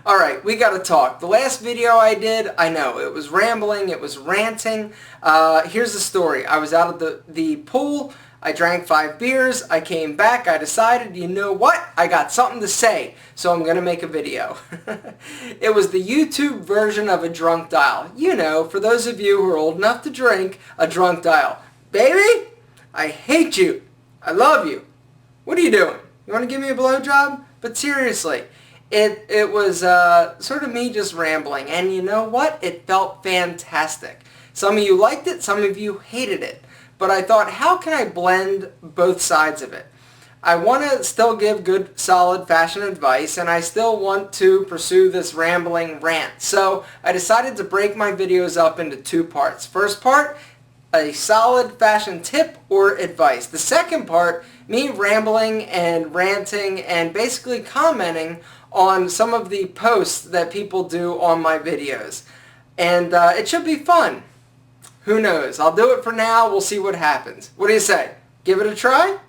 Alright, we gotta talk. The last video I did, I know, it was rambling, it was ranting. Here's the story. I was out at the pool, I drank 5 beers, I came back, I decided, you know what? I got something to say, so I'm gonna make a video. It was the YouTube version of a drunk dial. You know, for those of you who are old enough to drink, a drunk dial. Baby, I hate you. I love you. What are you doing? You want to give me a blowjob? But seriously, it was sort of me just rambling, and you know what? It felt fantastic. Some of you liked it, some of you hated it. But I thought, how can I blend both sides of it? I want to still give good, solid fashion advice, and I still want to pursue this rambling rant. So I decided to break my videos up into 2 parts. First part, a solid fashion tip or advice. The second part, me rambling and ranting and basically commenting on some of the posts that people do on my videos. And it should be fun. Who knows? I'll do it for now. We'll see what happens. What do you say? Give it a try?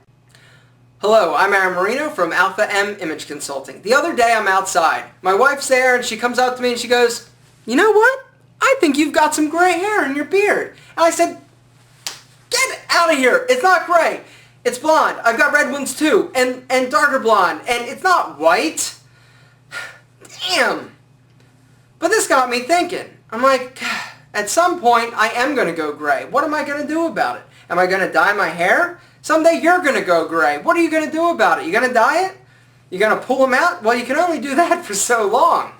Hello, I'm Aaron Marino from Alpha M Image Consulting. The other day I'm outside. My wife's there and she comes up to me and she goes, "You know what? I think you've got some gray hair in your beard." And I said, "Get out of here. It's not gray. It's blonde. I've got red ones too. And darker blonde. And it's not white." Damn. But this got me thinking. I'm like, at some point I am going to go gray. What am I going to do about it? Am I going to dye my hair? Someday you're going to go gray. What are you going to do about it? You going to dye it? You going to pull them out? Well, you can only do that for so long.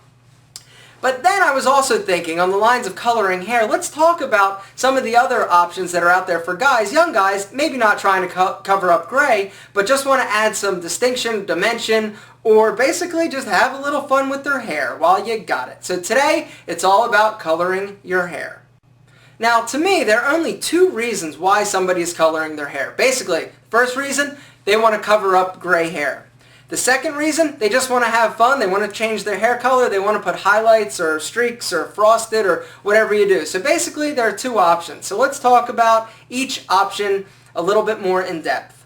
But then I was also thinking on the lines of coloring hair, let's talk about some of the other options that are out there for guys, young guys, maybe not trying to cover up gray, but just want to add some distinction, dimension, or basically just have a little fun with their hair while you got it. So today, it's all about coloring your hair. Now, to me, there are only 2 reasons why somebody is coloring their hair. Basically, first reason, they want to cover up gray hair. The second reason, they just want to have fun. They want to change their hair color. They want to put highlights or streaks or frosted or whatever you do. So basically, there are 2 options. So let's talk about each option a little bit more in depth.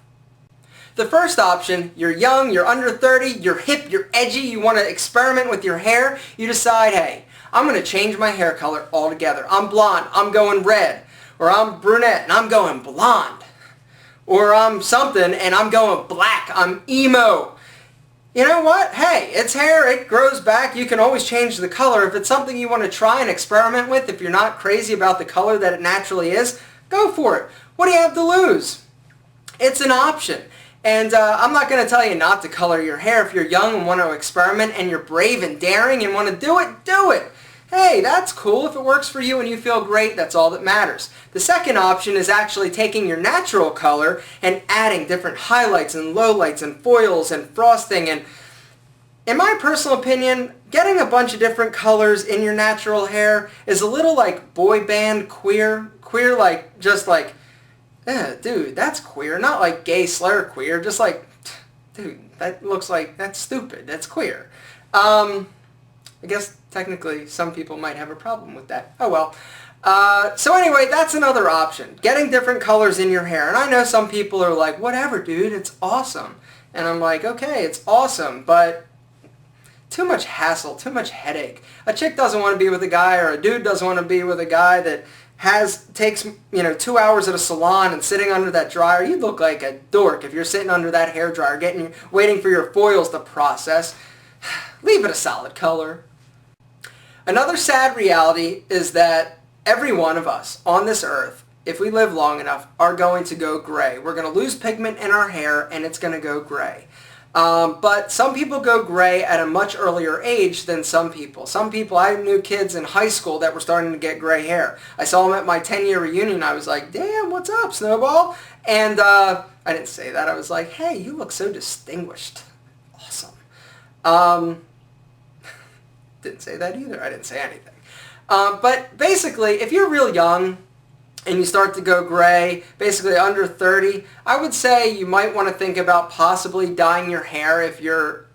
The first option, you're young, you're under 30, you're hip, you're edgy, you want to experiment with your hair. You decide, hey, I'm going to change my hair color altogether. I'm blonde, I'm going red. Or I'm brunette and I'm going blonde. Or I'm something and I'm going black, I'm emo. You know what? Hey, it's hair. It grows back. You can always change the color. If it's something you want to try and experiment with, if you're not crazy about the color that it naturally is, go for it. What do you have to lose? It's an option. And I'm not going to tell you not to color your hair. If you're young and want to experiment and you're brave and daring and want to do it, do it. Hey, that's cool. If it works for you and you feel great, that's all that matters. The second option is actually taking your natural color and adding different highlights and lowlights and foils and frosting. And in my personal opinion, getting a bunch of different colors in your natural hair is a little like boy band queer. Queer like, just like, dude, that's queer. Not like gay slur queer, just like, dude, that looks like, that's stupid. That's queer. I guess technically some people might have a problem with that. Oh well. So anyway, that's another option. Getting different colors in your hair. And I know some people are like, whatever dude, it's awesome. And I'm like, okay, it's awesome, but too much hassle, too much headache. A chick doesn't want to be with a guy, or a dude doesn't want to be with a guy that takes 2 hours at a salon and sitting under that dryer. You look like a dork if you're sitting under that hair dryer waiting for your foils to process. Leave it a solid color. Another sad reality is that every one of us on this earth, if we live long enough, are going to go gray. We're going to lose pigment in our hair and it's going to go gray. But some people go gray at a much earlier age than some people. Some people, I knew kids in high school that were starting to get gray hair. I saw them at my 10-year reunion. I was like, damn, what's up, Snowball? And I didn't say that. I was like, hey, you look so distinguished. Awesome. Didn't say that either. I didn't say anything. But basically, if you're real young and you start to go gray, basically under 30, I would say you might want to think about possibly dyeing your hair if you're,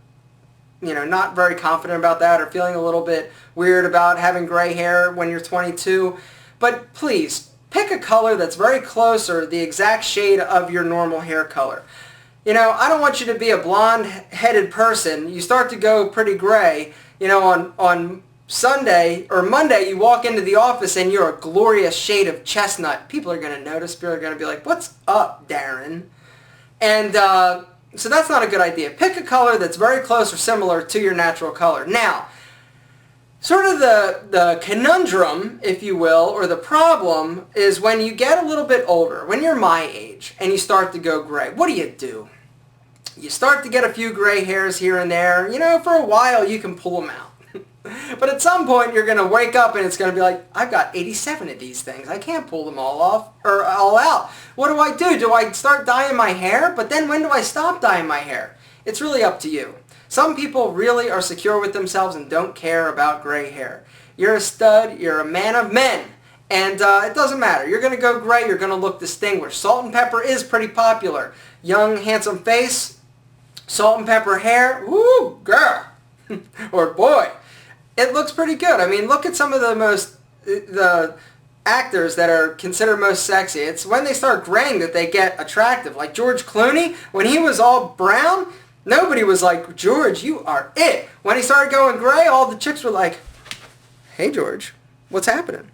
not very confident about that or feeling a little bit weird about having gray hair when you're 22. But please, pick a color that's very close or the exact shade of your normal hair color. You know, I don't want you to be a blonde-headed person. You start to go pretty gray. You know, on Sunday or Monday, you walk into the office and you're a glorious shade of chestnut. People are going to notice. People are going to be like, what's up, Darren? And so that's not a good idea. Pick a color that's very close or similar to your natural color. Now, sort of the conundrum, if you will, or the problem is when you get a little bit older, when you're my age, and you start to go gray. What do? You start to get a few gray hairs here and there. You know, for a while you can pull them out. But at some point you're going to wake up and it's going to be like, I've got 87 of these things. I can't pull them all off or all out. What do? Do I start dyeing my hair? But then when do I stop dyeing my hair? It's really up to you. Some people really are secure with themselves and don't care about gray hair. You're a stud. You're a man of men. And it doesn't matter. You're going to go gray. You're going to look distinguished. Salt and pepper is pretty popular. Young, handsome face. Salt and pepper hair, woo, girl, or boy, it looks pretty good. I mean, look at some of the actors that are considered most sexy. It's when they start graying that they get attractive. Like George Clooney, when he was all brown, nobody was like, George, you are it. When he started going gray, all the chicks were like, hey, George, what's happening?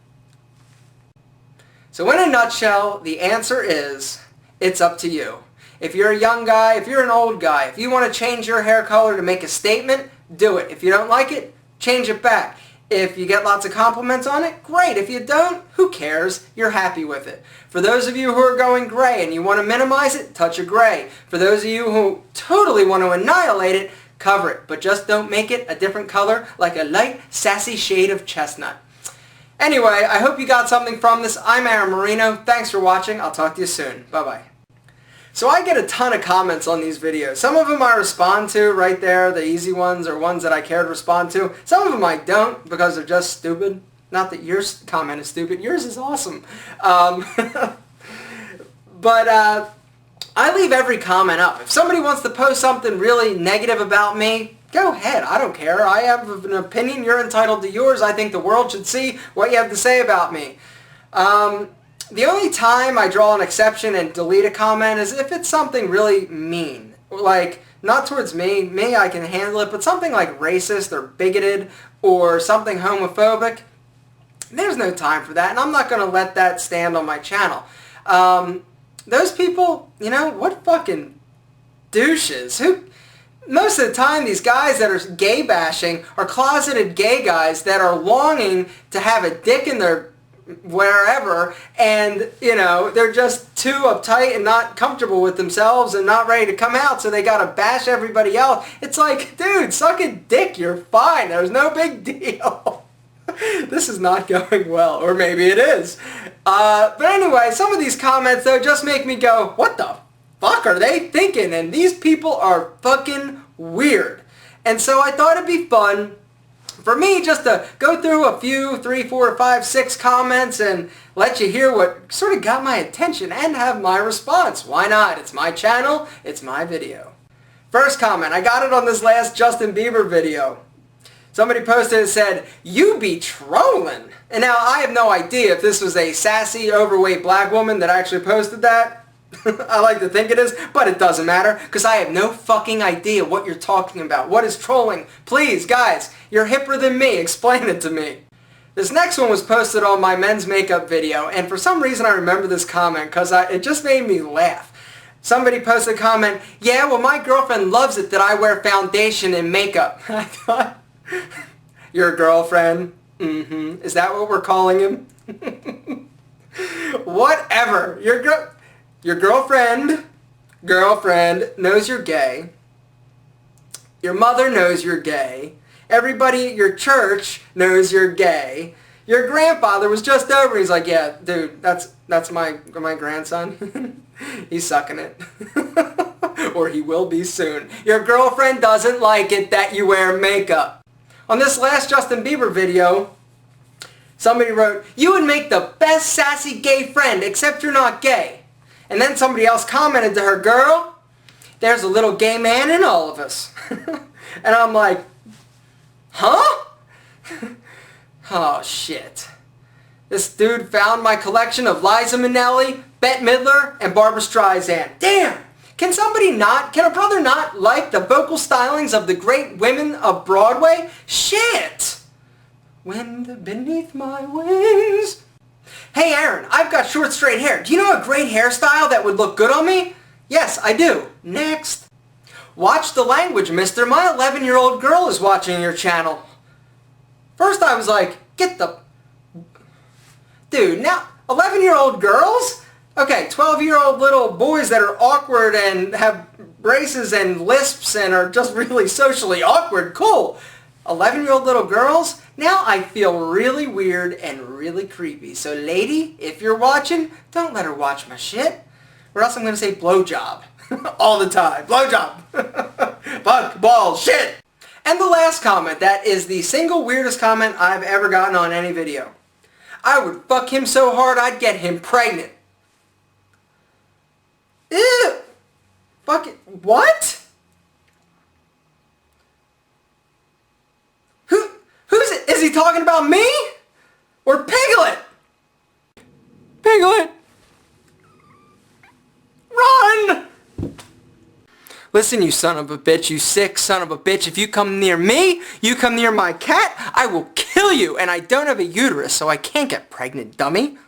So in a nutshell, the answer is, it's up to you. If you're a young guy, if you're an old guy, if you want to change your hair color to make a statement, do it. If you don't like it, change it back. If you get lots of compliments on it, great. If you don't, who cares? You're happy with it. For those of you who are going gray and you want to minimize it, touch a gray. For those of you who totally want to annihilate it, cover it. But just don't make it a different color like a light, sassy shade of chestnut. Anyway, I hope you got something from this. I'm Aaron Marino. Thanks for watching. I'll talk to you soon. Bye-bye. So I get a ton of comments on these videos. Some of them I respond to right there, the easy ones or ones that I care to respond to. Some of them I don't because they're just stupid. Not that your comment is stupid. Yours is awesome. But I leave every comment up. If somebody wants to post something really negative about me, go ahead. I don't care. I have an opinion. You're entitled to yours. I think the world should see what you have to say about me. The only time I draw an exception and delete a comment is if it's something really mean. Like, not towards me. Me, I can handle it. But something like racist or bigoted or something homophobic, there's no time for that. And I'm not going to let that stand on my channel. Those people, you know, what fucking douches. Most of the time, these guys that are gay bashing are closeted gay guys that are longing to have a dick in their wherever, and you know, they're just too uptight and not comfortable with themselves and not ready to come out, so they gotta bash everybody else. It's like, dude, suck a dick, you're fine, there's no big deal. This is not going well, or maybe it is. But anyway, some of these comments though just make me go, what the fuck are they thinking? And these people are fucking weird. And so I thought it'd be fun for me just to go through a few, 3, 4, 5, 6 comments and let you hear what sort of got my attention and have my response. Why not? It's my channel, it's my video. First comment, I got it on this last Justin Bieber video. Somebody posted and said, you be trolling. And now I have no idea if this was a sassy, overweight black woman that actually posted that. I like to think it is, but it doesn't matter because I have no fucking idea what you're talking about. What is trolling? Please, guys, you're hipper than me. Explain it to me. This next one was posted on my men's makeup video, and for some reason I remember this comment because it just made me laugh. Somebody posted a comment, yeah, well, my girlfriend loves it that I wear foundation and makeup. I thought, your girlfriend? Mm-hmm. Is that what we're calling him? Whatever. Your girlfriend knows you're gay. Your mother knows you're gay. Everybody at your church knows you're gay. Your grandfather was just over. He's like, yeah, dude, that's my grandson. He's sucking it. Or he will be soon. Your girlfriend doesn't like it that you wear makeup. On this last Justin Bieber video, somebody wrote, you would make the best sassy gay friend, except you're not gay. And then somebody else commented to her, girl, there's a little gay man in all of us. And I'm like, huh? Oh, shit. This dude found my collection of Liza Minnelli, Bette Midler, and Barbra Streisand. Damn! Can a brother not like the vocal stylings of the great women of Broadway? Shit! Wind beneath my wings. Hey Aaron, I've got short straight hair. Do you know a great hairstyle that would look good on me? Yes, I do. Next. Watch the language, mister. My 11-year-old girl is watching your channel. First I was like, get the... Dude, now, 11-year-old girls? Okay, 12-year-old little boys that are awkward and have braces and lisps and are just really socially awkward. Cool. 11-year-old little girls? Now I feel really weird and really creepy. So lady, if you're watching, don't let her watch my shit. Or else I'm going to say blowjob. All the time. Blowjob. Fuck, balls, shit. And the last comment, that is the single weirdest comment I've ever gotten on any video. I would fuck him so hard I'd get him pregnant. Ew. Fuck it. What? Who's it? Is he talking about me? Or Piglet? Piglet. Run! Listen, you son of a bitch, you sick son of a bitch. If you come near me, you come near my cat, I will kill you. And I don't have a uterus, so I can't get pregnant, dummy.